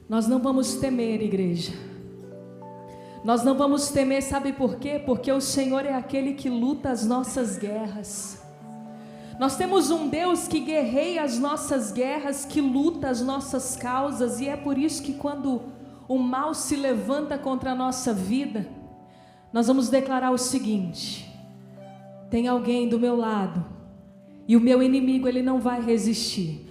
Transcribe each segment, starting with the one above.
Nós não vamos temer, igreja. Nós não vamos temer, sabe por quê? Porque o Senhor é aquele que luta as nossas guerras. Nós temos um Deus que guerreia as nossas guerras, que luta as nossas causas, e é por isso que quando o mal se levanta contra a nossa vida, nós vamos declarar o seguinte: tem alguém do meu lado, e o meu inimigo ele não vai resistir.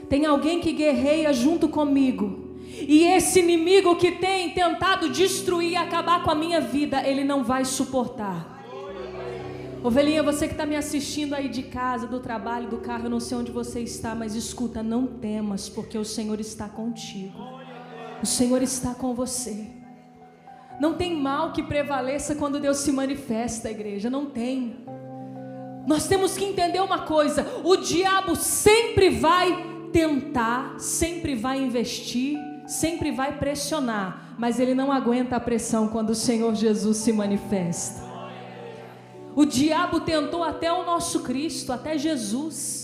Tem alguém que guerreia junto comigo, e esse inimigo que tem tentado destruir e acabar com a minha vida, ele não vai suportar. Ovelhinha, você que está me assistindo aí de casa, do trabalho, do carro, eu não sei onde você está, mas escuta, não temas, porque o Senhor está contigo. O Senhor está com você. Não tem mal que prevaleça quando Deus se manifesta, igreja, não tem. Nós temos que entender uma coisa: o diabo sempre vai tentar, sempre vai investir, sempre vai pressionar, mas ele não aguenta a pressão quando o Senhor Jesus se manifesta. O diabo tentou até o nosso Cristo, até Jesus.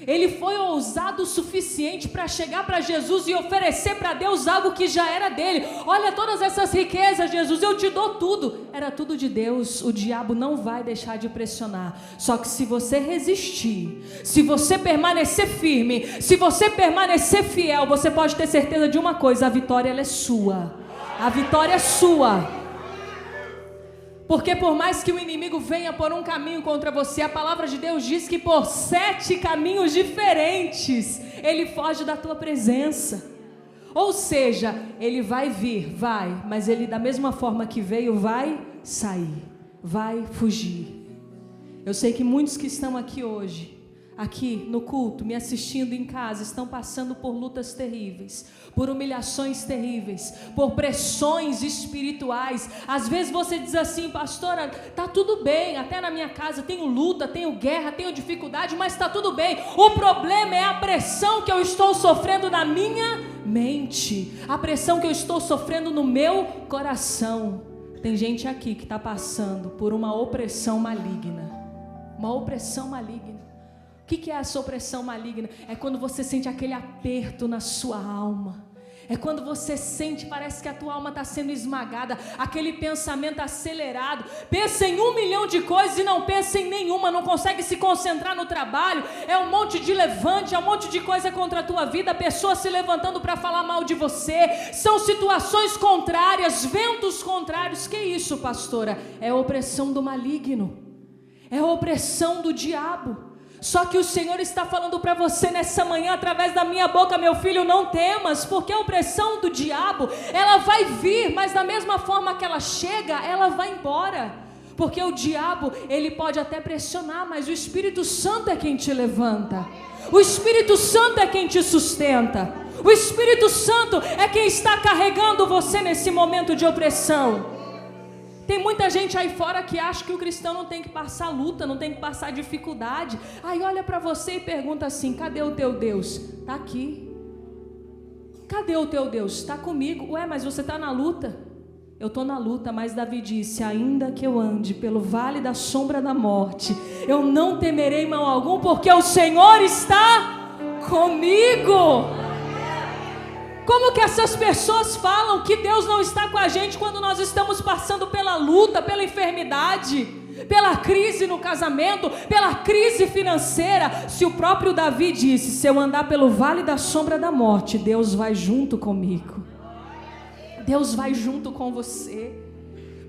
Ele foi ousado o suficiente para chegar para Jesus e oferecer para Deus algo que já era dele. Olha todas essas riquezas, Jesus, eu te dou tudo. Era tudo de Deus. O diabo não vai deixar de pressionar. Só que se você resistir, se você permanecer firme, se você permanecer fiel, você pode ter certeza de uma coisa: a vitória ela é sua. A vitória é sua. Porque por mais que o inimigo venha por um caminho contra você, a palavra de Deus diz que por 7 caminhos diferentes ele foge da tua presença. Ou seja, ele vai vir, vai, mas ele da mesma forma que veio vai sair, vai fugir. Eu sei que muitos que estão aqui hoje, aqui no culto, me assistindo em casa, estão passando por lutas terríveis, por humilhações terríveis, por pressões espirituais. Às vezes você diz assim: pastora, tá tudo bem, até na minha casa tenho luta, tenho guerra, tenho dificuldade, mas tá tudo bem. O problema é a pressão que eu estou sofrendo na minha mente, a pressão que eu estou sofrendo no meu coração. Tem gente aqui que está passando por uma opressão maligna, uma opressão maligna. O que é essa opressão maligna? É quando você sente aquele aperto na sua alma. É quando você sente, parece que a tua alma está sendo esmagada. Aquele pensamento acelerado. Pensa em 1 milhão de coisas e não pensa em nenhuma. Não consegue se concentrar no trabalho. É um monte de levante, é um monte de coisa contra a tua vida. Pessoas se levantando para falar mal de você. São situações contrárias, ventos contrários. Que isso, pastora? É a opressão do maligno. É a opressão do diabo. Só que o Senhor está falando para você nessa manhã, através da minha boca: meu filho, não temas, porque a opressão do diabo, ela vai vir, mas da mesma forma que ela chega, ela vai embora. Porque o diabo, ele pode até pressionar, mas o Espírito Santo é quem te levanta. O Espírito Santo é quem te sustenta. O Espírito Santo é quem está carregando você nesse momento de opressão. Tem muita gente aí fora que acha que o cristão não tem que passar luta, não tem que passar dificuldade. Aí olha para você e pergunta assim: cadê o teu Deus? Está aqui. Cadê o teu Deus? Está comigo. Ué, mas você está na luta? Eu estou na luta, mas Davi disse: ainda que eu ande pelo vale da sombra da morte, eu não temerei mal algum, porque o Senhor está comigo. Como que essas pessoas falam que Deus não está com a gente quando nós estamos passando pela luta, pela enfermidade, pela crise no casamento, pela crise financeira? Se o próprio Davi disse: se eu andar pelo vale da sombra da morte, Deus vai junto comigo. Deus vai junto com você.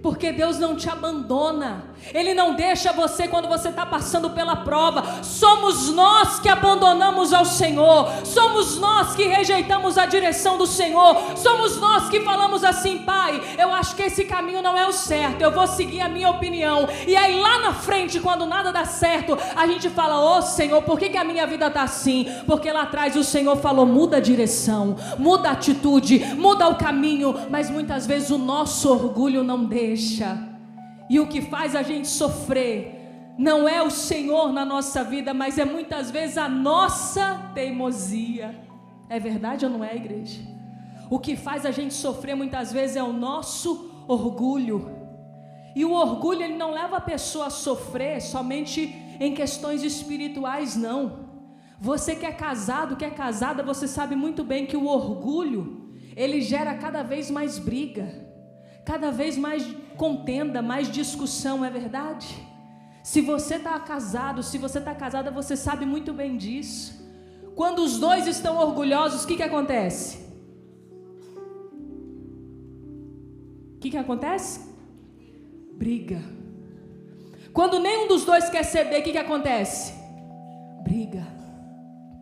Porque Deus não te abandona. Ele não deixa você quando você está passando pela prova. Somos nós que abandonamos ao Senhor. Somos nós que rejeitamos a direção do Senhor. Somos nós que falamos assim: Pai, eu acho que esse caminho não é o certo, eu vou seguir a minha opinião. E aí lá na frente, quando nada dá certo, a gente fala: ô Senhor, por que a minha vida está assim? Porque lá atrás o Senhor falou: muda a direção, muda a atitude, muda o caminho. Mas muitas vezes o nosso orgulho não deixa. E o que faz a gente sofrer não é o Senhor na nossa vida, mas é muitas vezes a nossa teimosia. É verdade ou não é, igreja? O que faz a gente sofrer muitas vezes é o nosso orgulho. E o orgulho, ele não leva a pessoa a sofrer somente em questões espirituais, não. Você que é casado, que é casada, você sabe muito bem que o orgulho, ele gera cada vez mais briga, cada vez mais contenda, mais discussão, é verdade? Se você está casado, se você está casada, você sabe muito bem disso. Quando os dois estão orgulhosos, o que acontece? O que acontece? Briga. Quando nenhum dos dois quer ceder, o que acontece? Briga.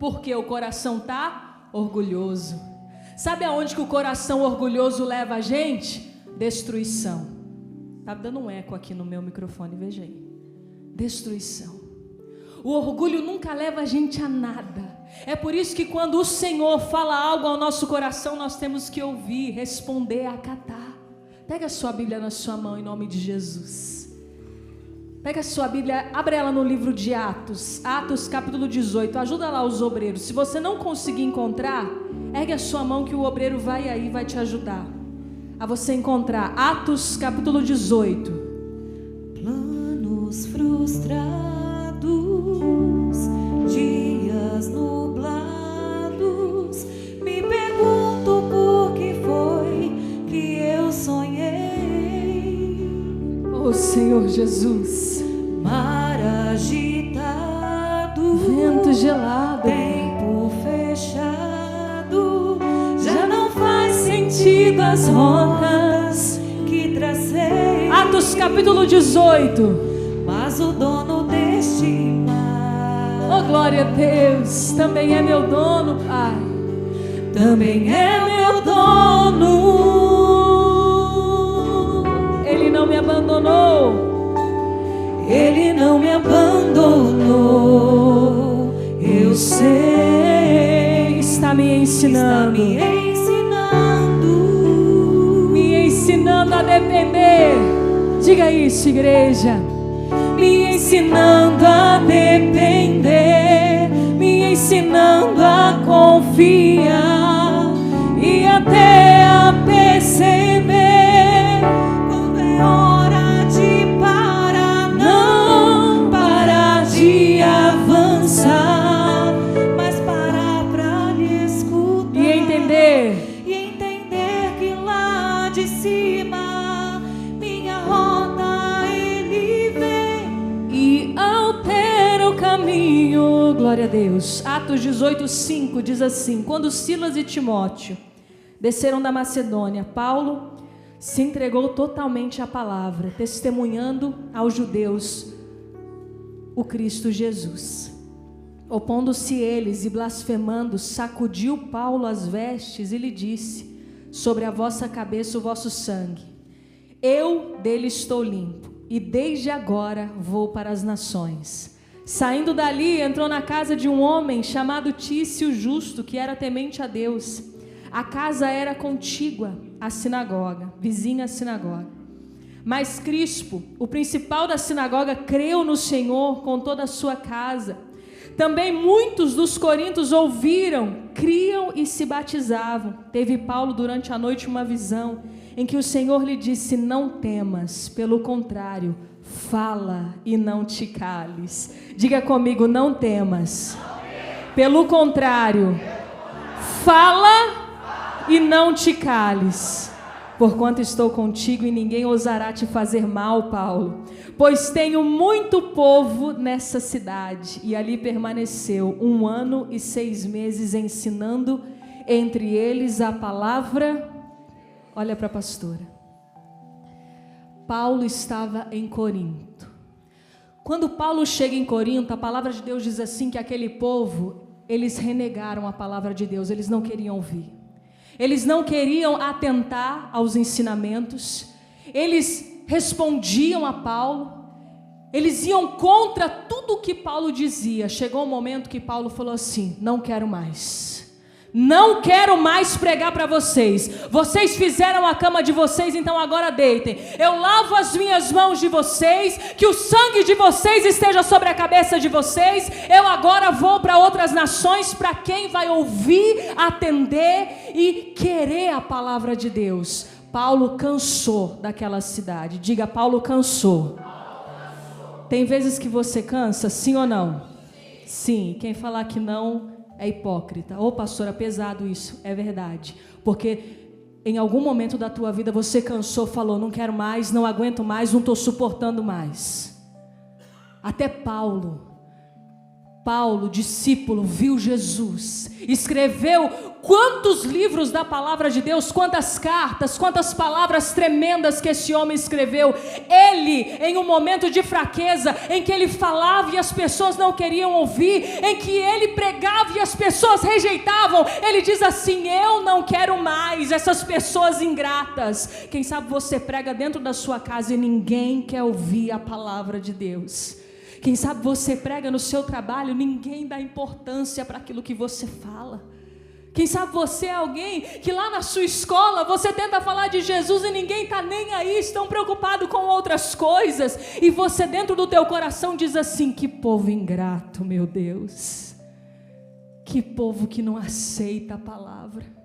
Porque o coração está orgulhoso. Sabe aonde que o coração orgulhoso leva a gente? Destruição. Está dando um eco aqui no meu microfone, veja aí. Destruição. O orgulho nunca leva a gente a nada. É por isso que quando o Senhor fala algo ao nosso coração, nós temos que ouvir, responder, acatar. Pega a sua Bíblia na sua mão em nome de Jesus. Pega a sua Bíblia, abre ela no livro de Atos, Atos capítulo 18, ajuda lá os obreiros. Se você não conseguir encontrar, ergue a sua mão que o obreiro vai aí, vai te ajudar a você encontrar. Atos capítulo 18. Planos frustrados, dias nublados, me pergunto por que foi que eu sonhei. Oh Senhor Jesus, mar agitado, vento gelado, tempo fechado, já não faz sentido as rotas que tracei. Atos capítulo 18. Mas o dono deste mar, Oh glória a Deus, também é meu dono, Pai. também é meu dono. Ele não me abandonou. Ele não me abandonou. Eu sei. Está me ensinando. Me ensinando a depender. Diga isso, igreja. Me ensinando a depender. Me ensinando a confiar. E até a perceber quando é hora de parar. Não parar de avançar, mas parar pra lhe escutar. E entender Que lá de cima minha rota ele vê e altera o caminho. Glória a Deus. Atos 18:5 diz assim: quando Silas e Timóteo desceram da Macedônia, Paulo se entregou totalmente à palavra, testemunhando aos judeus o Cristo Jesus. Opondo-se eles e blasfemando, sacudiu Paulo as vestes e lhe disse: sobre a vossa cabeça o vosso sangue. Eu dele estou limpo, e desde agora vou para as nações. Saindo dali, entrou na casa de um homem chamado Tício Justo, que era temente a Deus. A casa era contígua à sinagoga, vizinha à sinagoga. Mas Crispo, o principal da sinagoga, creu no Senhor com toda a sua casa. Também muitos dos coríntios ouviram, criam e se batizavam. Teve Paulo durante a noite uma visão, em que o Senhor lhe disse: não temas, pelo contrário, fala e não te cales. Diga comigo: não temas, pelo contrário, fala e não te cales. Porquanto estou contigo e ninguém ousará te fazer mal, Paulo. Pois tenho muito povo nessa cidade. E ali permaneceu 1 ano e 6 meses ensinando entre eles a palavra. Olha para a pastora. Paulo estava em Corinto. Quando Paulo chega em Corinto, a palavra de Deus diz assim que aquele povo, eles renegaram a palavra de Deus, eles não queriam ouvir. Eles não queriam atentar aos ensinamentos, eles respondiam a Paulo, eles iam contra tudo o que Paulo dizia. Chegou um momento que Paulo falou assim: não quero mais pregar para vocês. Vocês fizeram a cama de vocês, então agora deitem. Eu lavo as minhas mãos de vocês, que o sangue de vocês esteja sobre a cabeça de vocês. Eu agora vou para outras nações, para quem vai ouvir, atender e querer a palavra de Deus. Paulo cansou daquela cidade. Diga: Paulo cansou. Tem vezes que você cansa, sim ou não? Sim, quem falar que não é hipócrita. Ô pastora, pesado isso. É verdade. Porque em algum momento da tua vida você cansou, falou, não quero mais, não aguento mais, não estou suportando mais. Até Paulo, discípulo, viu Jesus, escreveu quantos livros da palavra de Deus, quantas cartas, quantas palavras tremendas que esse homem escreveu. Ele, em um momento de fraqueza, em que ele falava e as pessoas não queriam ouvir, em que ele pregava e as pessoas rejeitavam, ele diz assim, eu não quero mais essas pessoas ingratas. Quem sabe você prega dentro da sua casa e ninguém quer ouvir a palavra de Deus. Quem sabe você prega no seu trabalho, ninguém dá importância para aquilo que você fala. Quem sabe você é alguém que lá na sua escola você tenta falar de Jesus e ninguém está nem aí, estão preocupados com outras coisas. E você dentro do teu coração diz assim, que povo ingrato, meu Deus. Que povo que não aceita a palavra.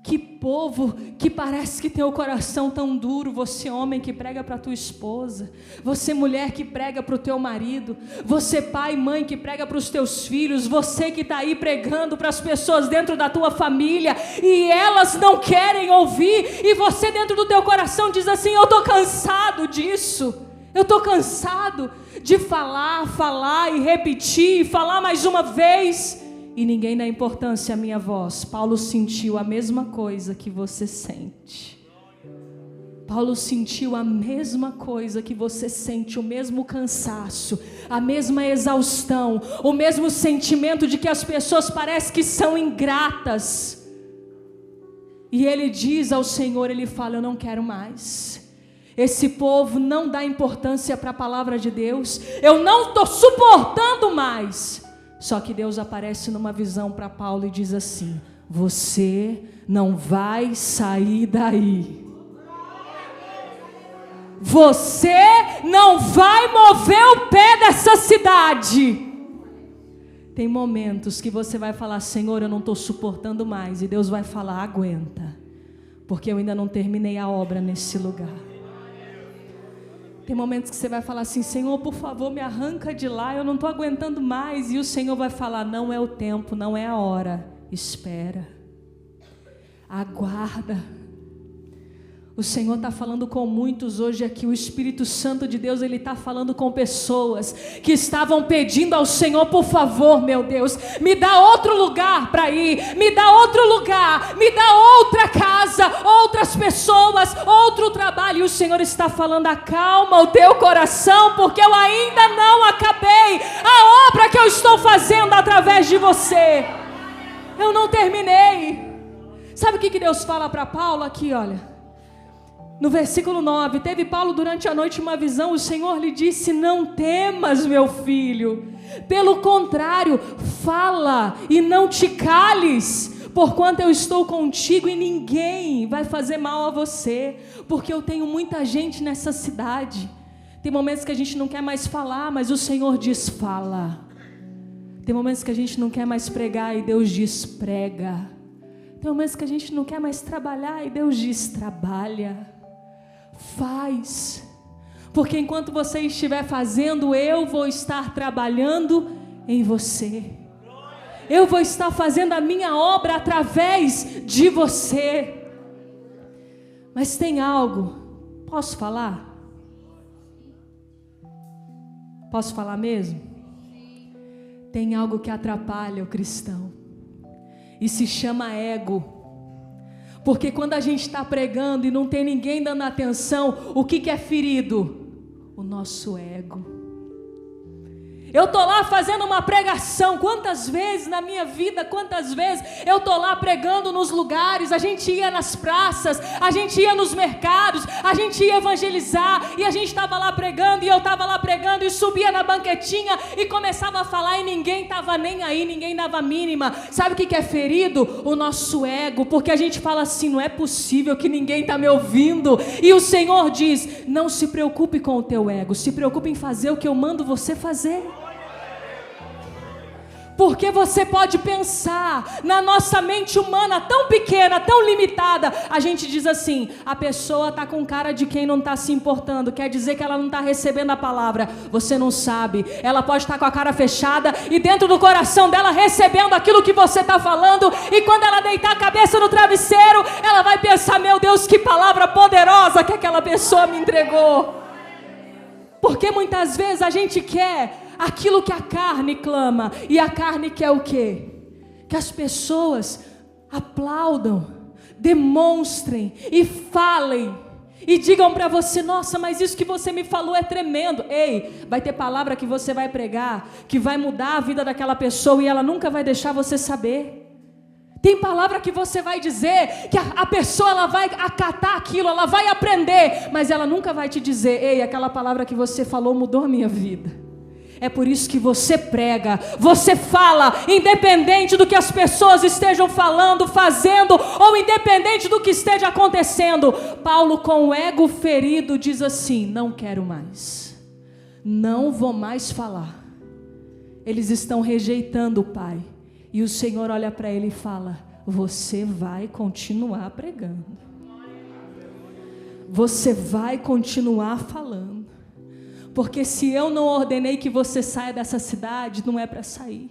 Que povo que parece que tem o coração tão duro. Você homem que prega para tua esposa, você mulher que prega para o teu marido, você pai e mãe que prega para os teus filhos, você que está aí pregando para as pessoas dentro da tua família e elas não querem ouvir, e você dentro do teu coração diz assim, eu estou cansado disso, eu estou cansado de falar e repetir, falar mais uma vez, e ninguém dá importância à minha voz. Paulo sentiu a mesma coisa que você sente. Paulo sentiu a mesma coisa que você sente, o mesmo cansaço, a mesma exaustão, o mesmo sentimento de que as pessoas parecem que são ingratas. E ele diz ao Senhor, ele fala, eu não quero mais. Esse povo não dá importância para a palavra de Deus, eu não estou suportando mais. Só que Deus aparece numa visão para Paulo e diz assim, você não vai sair daí. Você não vai mover o pé dessa cidade. Tem momentos que você vai falar, Senhor, eu não estou suportando mais. E Deus vai falar, aguenta, porque eu ainda não terminei a obra nesse lugar. Tem momentos que você vai falar assim, Senhor, por favor, me arranca de lá, eu não estou aguentando mais. E o Senhor vai falar, não é o tempo, não é a hora. Espera, aguarda. O Senhor está falando com muitos hoje aqui, o Espírito Santo de Deus, Ele está falando com pessoas que estavam pedindo ao Senhor, por favor, meu Deus, me dá outro lugar para ir, me dá outro lugar, me dá outra casa, outras pessoas, outro trabalho, e o Senhor está falando, acalma o teu coração, porque eu ainda não acabei a obra que eu estou fazendo através de você, eu não terminei. Sabe o que Deus fala para Paulo aqui, olha? No versículo 9, teve Paulo durante a noite uma visão, o Senhor lhe disse, não temas, meu filho, pelo contrário, fala e não te cales, porquanto eu estou contigo e ninguém vai fazer mal a você, porque eu tenho muita gente nessa cidade. Tem momentos que a gente não quer mais falar, mas o Senhor diz, fala. Tem momentos que a gente não quer mais pregar e Deus diz, prega. Tem momentos que a gente não quer mais trabalhar e Deus diz, trabalha. Faz, porque enquanto você estiver fazendo, eu vou estar trabalhando em você, eu vou estar fazendo a minha obra através de você. Mas tem algo, posso falar? Posso falar mesmo? Tem algo que atrapalha o cristão e se chama ego. Porque quando a gente está pregando e não tem ninguém dando atenção, o que é ferido? O nosso ego. Eu estou lá fazendo uma pregação, quantas vezes na minha vida, quantas vezes eu estou lá pregando nos lugares, a gente ia nas praças, a gente ia nos mercados, a gente ia evangelizar, e a gente estava lá pregando, e eu estava lá pregando, e subia na banquetinha, e começava a falar, e ninguém estava nem aí, ninguém dava mínima. Sabe o que é ferido? O nosso ego, porque a gente fala assim, não é possível que ninguém está me ouvindo, e o Senhor diz, não se preocupe com o teu ego, se preocupe em fazer o que eu mando você fazer. Porque você pode pensar na nossa mente humana tão pequena, maneira tão limitada, a gente diz assim: a pessoa está com cara de quem não está se importando, quer dizer que ela não está recebendo a palavra. Você não sabe, ela pode estar com a cara fechada e dentro do coração dela recebendo aquilo que você está falando, e quando ela deitar a cabeça no travesseiro, ela vai pensar: meu Deus, que palavra poderosa que aquela pessoa me entregou. Porque muitas vezes a gente quer aquilo que a carne clama, e a carne quer o quê? Que as pessoas aplaudam, demonstrem e falem e digam para você: nossa, mas isso que você me falou é tremendo. Ei, vai ter palavra que você vai pregar que vai mudar a vida daquela pessoa e ela nunca vai deixar você saber. Tem palavra que você vai dizer que a pessoa ela vai acatar aquilo, ela vai aprender, mas ela nunca vai te dizer: ei, aquela palavra que você falou mudou a minha vida. É por isso que você prega, você fala, independente do que as pessoas estejam falando, fazendo, ou independente do que esteja acontecendo. Paulo, com o ego ferido, diz assim: não quero mais, não vou mais falar. Eles estão rejeitando o Pai, e o Senhor olha para ele e fala: você vai continuar pregando, você vai continuar falando. Porque se eu não ordenei que você saia dessa cidade, não é para sair.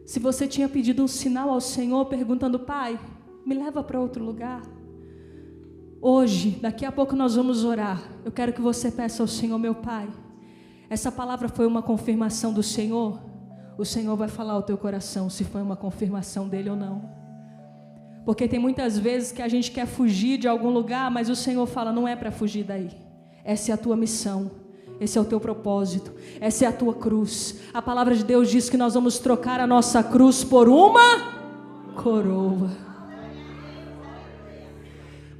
Se você tinha pedido um sinal ao Senhor, perguntando: Pai, me leva para outro lugar. Hoje, daqui a pouco nós vamos orar. Eu quero que você peça ao Senhor: meu Pai, essa palavra foi uma confirmação do Senhor? O Senhor vai falar ao teu coração se foi uma confirmação dele ou não. Porque tem muitas vezes que a gente quer fugir de algum lugar, mas o Senhor fala: não é para fugir daí. Essa é a tua missão. Esse é o teu propósito, essa é a tua cruz. A palavra de Deus diz que nós vamos trocar a nossa cruz por uma coroa.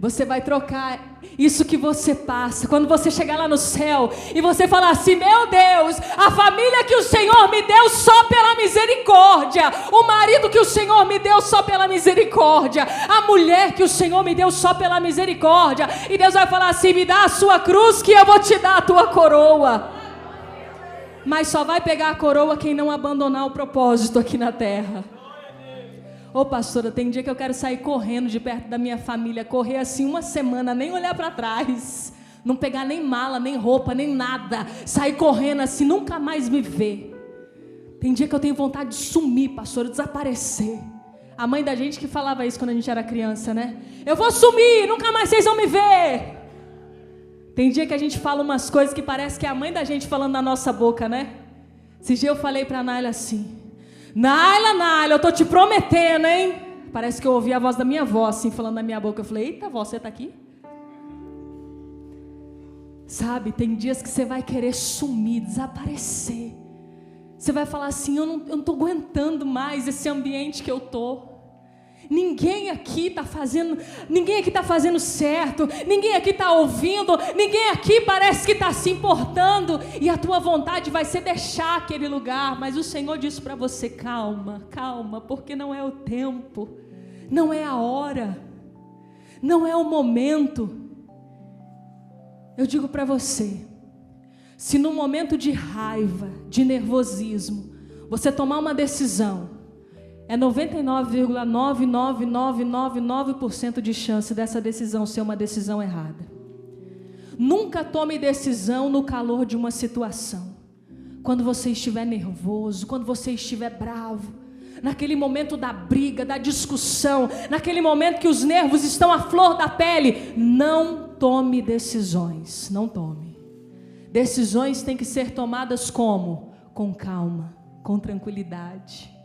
Você vai trocar isso que você passa. Quando você chegar lá no céu e você falar assim: meu Deus, a família que o Senhor me deu só pela misericórdia, o marido que o Senhor me deu só pela misericórdia, a mulher que o Senhor me deu só pela misericórdia. E Deus vai falar assim: me dá a sua cruz que eu vou te dar a tua coroa. Mas só vai pegar a coroa quem não abandonar o propósito aqui na terra. Ô pastora, tem dia que eu quero sair correndo de perto da minha família, correr assim uma semana, nem olhar para trás, não pegar nem mala, nem roupa, nem nada, sair correndo assim, nunca mais me ver. Tem dia que eu tenho vontade de sumir, pastora, desaparecer. A mãe da gente que falava isso quando a gente era criança, né? Eu vou sumir, nunca mais vocês vão me ver. Tem dia que a gente fala umas coisas que parece que é a mãe da gente falando na nossa boca, né? Esse dia eu falei para a Naila assim: Naila, eu tô te prometendo, hein? Parece que eu ouvi a voz da minha avó assim, falando na minha boca. Eu falei: eita, avó, você tá aqui? Sabe, tem dias que você vai querer sumir, desaparecer. Você vai falar assim: eu não tô aguentando mais esse ambiente que eu tô. Ninguém aqui está fazendo certo, ninguém aqui está ouvindo, ninguém aqui parece que está se importando, e a tua vontade vai ser deixar aquele lugar, mas o Senhor diz para você: calma, porque não é o tempo, não é a hora, não é o momento. Eu digo para você, se no momento de raiva, de nervosismo, você tomar uma decisão, é 99,99999% de chance dessa decisão ser uma decisão errada. Nunca tome decisão no calor de uma situação. Quando você estiver nervoso, quando você estiver bravo, naquele momento da briga, da discussão, naquele momento que os nervos estão à flor da pele, não tome decisões, não tome. Decisões têm que ser tomadas como? Com calma, com tranquilidade.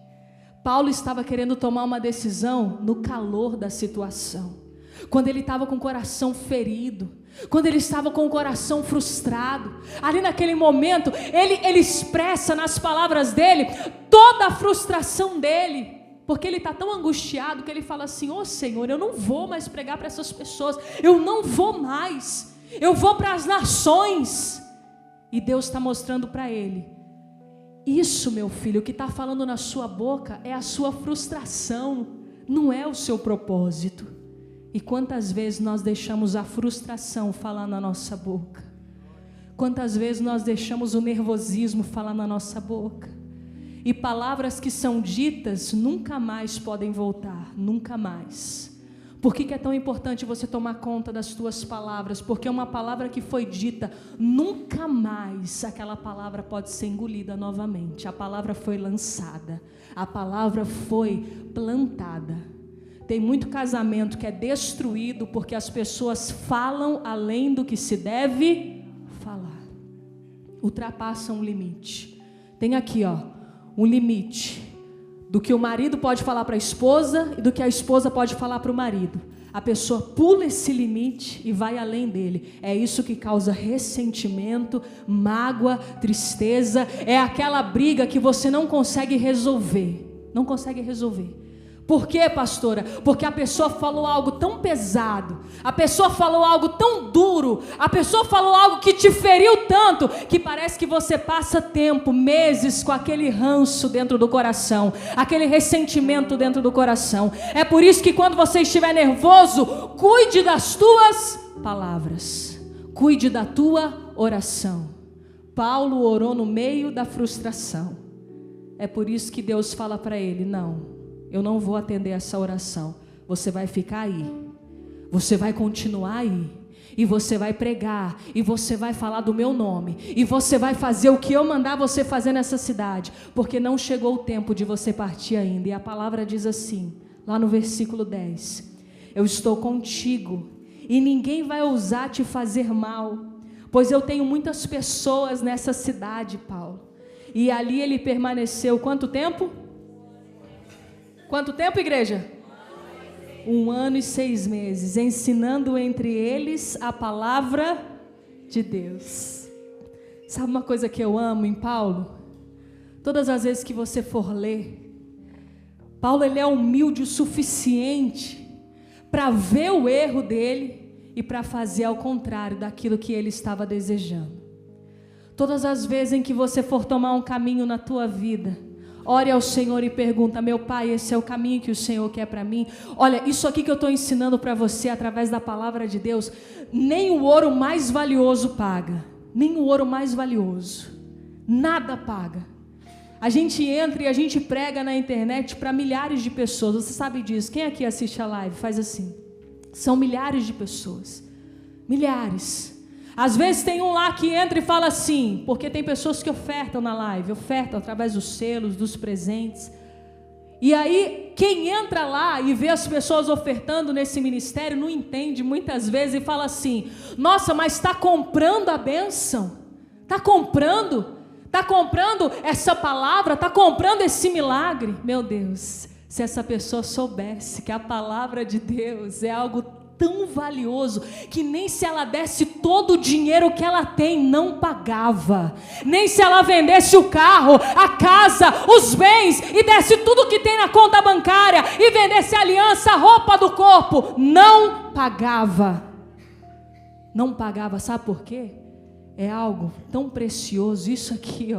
Paulo estava querendo tomar uma decisão no calor da situação, quando ele estava com o coração ferido, quando ele estava com o coração frustrado. Ali naquele momento, ele expressa nas palavras dele toda a frustração dele, porque ele está tão angustiado que ele fala assim: ô Senhor, eu não vou mais pregar para essas pessoas, eu não vou mais, eu vou para as nações. E Deus está mostrando para ele: isso, meu filho, o que está falando na sua boca é a sua frustração, não é o seu propósito. E quantas vezes nós deixamos a frustração falar na nossa boca? Quantas vezes nós deixamos o nervosismo falar na nossa boca? E palavras que são ditas nunca mais podem voltar, nunca mais. Por que é tão importante você tomar conta das tuas palavras? Porque uma palavra que foi dita, nunca mais aquela palavra pode ser engolida novamente. A palavra foi lançada, a palavra foi plantada. Tem muito casamento que é destruído porque as pessoas falam além do que se deve falar. Ultrapassam um limite. Tem aqui, um limite do que o marido pode falar para a esposa e do que a esposa pode falar para o marido. A pessoa pula esse limite e vai além dele. É isso que causa ressentimento, mágoa, tristeza. É aquela briga que você não consegue resolver. Não consegue resolver. Por quê, pastora? Porque a pessoa falou algo tão pesado, a pessoa falou algo tão duro, a pessoa falou algo que te feriu tanto, que parece que você passa tempo, meses com aquele ranço dentro do coração, aquele ressentimento dentro do coração. É por isso que quando você estiver nervoso, cuide das tuas palavras, cuide da tua oração. Paulo orou no meio da frustração. É por isso que Deus fala para ele: não, eu não vou atender essa oração. Você vai ficar aí. Você vai continuar aí. E você vai pregar. E você vai falar do meu nome. E você vai fazer o que eu mandar você fazer nessa cidade. Porque não chegou o tempo de você partir ainda. E a palavra diz assim, lá no versículo 10. Eu estou contigo. E ninguém vai ousar te fazer mal. Pois eu tenho muitas pessoas nessa cidade, Paulo. E ali ele permaneceu quanto tempo? Quanto tempo, igreja? 1 ano e 6 meses, ensinando entre eles a palavra de Deus. Sabe uma coisa que eu amo em Paulo? Todas as vezes que você for ler, Paulo ele é humilde o suficiente para ver o erro dele e para fazer ao contrário daquilo que ele estava desejando. Todas as vezes em que você for tomar um caminho na tua vida, ore ao Senhor e pergunta: meu Pai, esse é o caminho que o Senhor quer para mim? Olha, isso aqui que eu estou ensinando para você através da palavra de Deus, nem o ouro mais valioso paga, nem o ouro mais valioso, nada paga. A gente entra e a gente prega na internet para milhares de pessoas, você sabe disso. Quem aqui assiste a live faz assim? São milhares de pessoas, milhares. Às vezes tem um lá que entra e fala assim, porque tem pessoas que ofertam na live, ofertam através dos selos, dos presentes. E aí, quem entra lá e vê as pessoas ofertando nesse ministério, não entende muitas vezes e fala assim: nossa, mas está comprando a bênção, está comprando essa palavra, está comprando esse milagre. Meu Deus, se essa pessoa soubesse que a palavra de Deus é algo tão valioso, que nem se ela desse todo o dinheiro que ela tem, não pagava, nem se ela vendesse o carro, a casa, os bens, e desse tudo que tem na conta bancária, e vendesse a aliança, a roupa do corpo, não pagava, sabe por quê? É algo tão precioso, isso aqui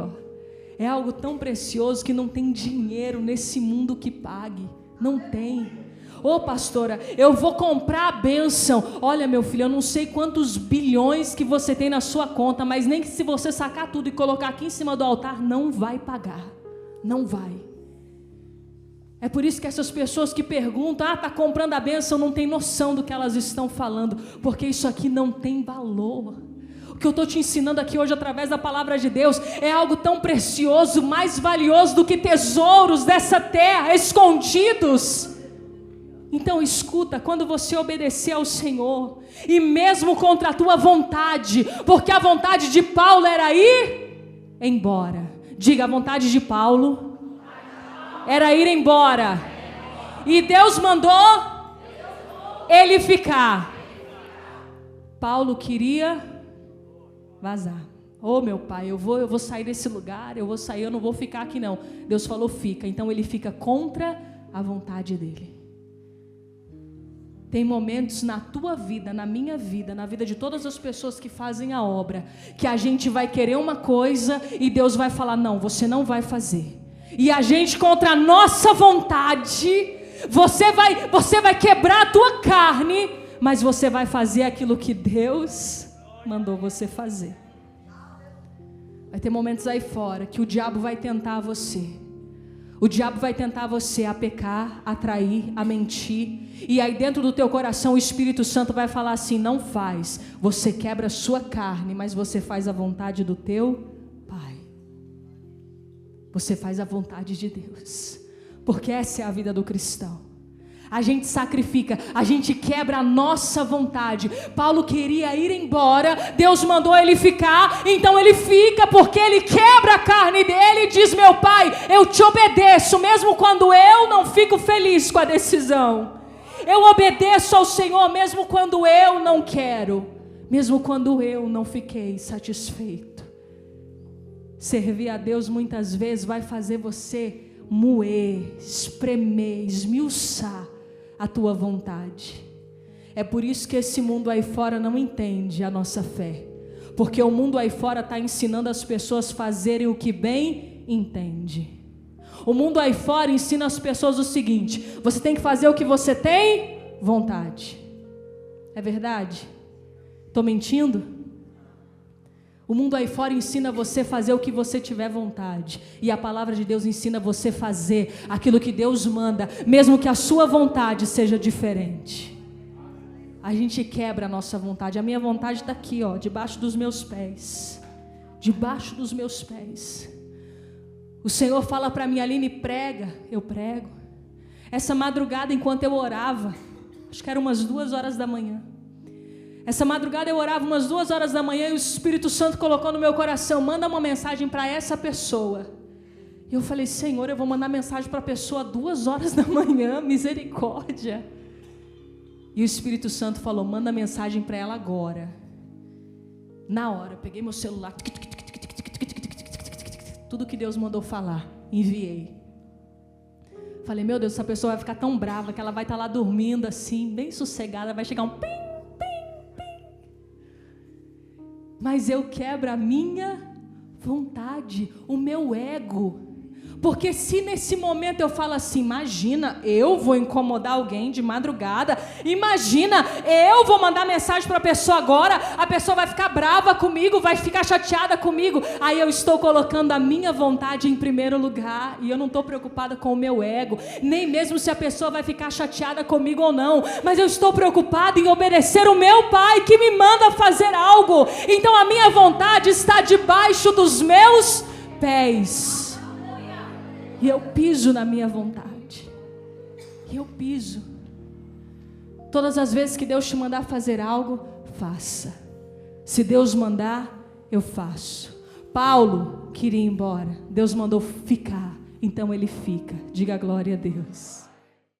é algo tão precioso que não tem dinheiro nesse mundo que pague, não tem. Ô pastora, eu vou comprar a bênção. Olha meu filho, eu não sei quantos bilhões que você tem na sua conta, mas nem que se você sacar tudo e colocar aqui em cima do altar, não vai pagar, não vai. É por isso que essas pessoas que perguntam, está comprando a bênção, não tem noção do que elas estão falando, porque isso aqui não tem valor. O que eu estou te ensinando aqui hoje através da palavra de Deus é algo tão precioso, mais valioso do que tesouros dessa terra escondidos. Então escuta, quando você obedecer ao Senhor, e mesmo contra a tua vontade, porque a vontade de Paulo era ir embora. Diga, a vontade de Paulo era ir embora, e Deus mandou ele ficar. Paulo queria vazar. Oh meu pai, eu vou sair desse lugar, eu não vou ficar aqui não. Deus falou fica, então ele fica contra a vontade dele. Tem momentos na tua vida, na minha vida, na vida de todas as pessoas que fazem a obra, que a gente vai querer uma coisa e Deus vai falar, não, você não vai fazer. E a gente, contra a nossa vontade, você vai quebrar a tua carne, mas você vai fazer aquilo que Deus mandou você fazer. Vai ter momentos aí fora que o diabo vai tentar você. O diabo vai tentar você a pecar, a trair, a mentir. E aí dentro do teu coração o Espírito Santo vai falar assim: não faz. Você quebra a sua carne, mas você faz a vontade do teu Pai. Você faz a vontade de Deus. Porque essa é a vida do cristão. A gente sacrifica, a gente quebra a nossa vontade. Paulo queria ir embora, Deus mandou ele ficar, então ele fica porque ele quebra a carne dele e diz: meu Pai, eu te obedeço, mesmo quando eu não fico feliz com a decisão. Eu obedeço ao Senhor mesmo quando eu não quero, mesmo quando eu não fiquei satisfeito. Servir a Deus muitas vezes vai fazer você moer, espremer, esmiuçar a tua vontade. É por isso que esse mundo aí fora não entende a nossa fé, porque o mundo aí fora está ensinando as pessoas a fazerem o que bem entende. O mundo aí fora ensina as pessoas o seguinte: você tem que fazer o que você tem vontade. É verdade? Estou mentindo? O mundo aí fora ensina você a fazer o que você tiver vontade. E a palavra de Deus ensina você a fazer aquilo que Deus manda, mesmo que a sua vontade seja diferente. A gente quebra a nossa vontade. A minha vontade está aqui, ó, debaixo dos meus pés. Debaixo dos meus pés. O Senhor fala para mim: Aline, prega. Eu prego. Essa madrugada, enquanto eu orava, acho que era umas 2 horas da manhã. Essa madrugada eu orava umas 2 horas da manhã e o Espírito Santo colocou no meu coração: manda uma mensagem para essa pessoa. E eu falei: Senhor, eu vou mandar mensagem para a pessoa 2 horas da manhã, misericórdia. E o Espírito Santo falou: manda mensagem para ela agora. Na hora, peguei meu celular, tudo que Deus mandou falar, enviei. Falei: meu Deus, essa pessoa vai ficar tão brava que ela vai estar lá dormindo assim, bem sossegada, vai chegar um pim. Mas eu quebro a minha vontade, o meu ego. Porque se nesse momento eu falo assim: imagina, eu vou incomodar alguém de madrugada, imagina, eu vou mandar mensagem para a pessoa agora, a pessoa vai ficar brava comigo, vai ficar chateada comigo. Aí eu estou colocando a minha vontade em primeiro lugar, e eu não estou preocupada com o meu ego, nem mesmo se a pessoa vai ficar chateada comigo ou não, mas eu estou preocupada em obedecer o meu Pai que me manda fazer algo. Então a minha vontade está debaixo dos meus pés. E eu piso na minha vontade. E eu piso. Todas as vezes que Deus te mandar fazer algo, faça. Se Deus mandar, eu faço. Paulo queria ir embora. Deus mandou ficar. Então ele fica. Diga glória a Deus.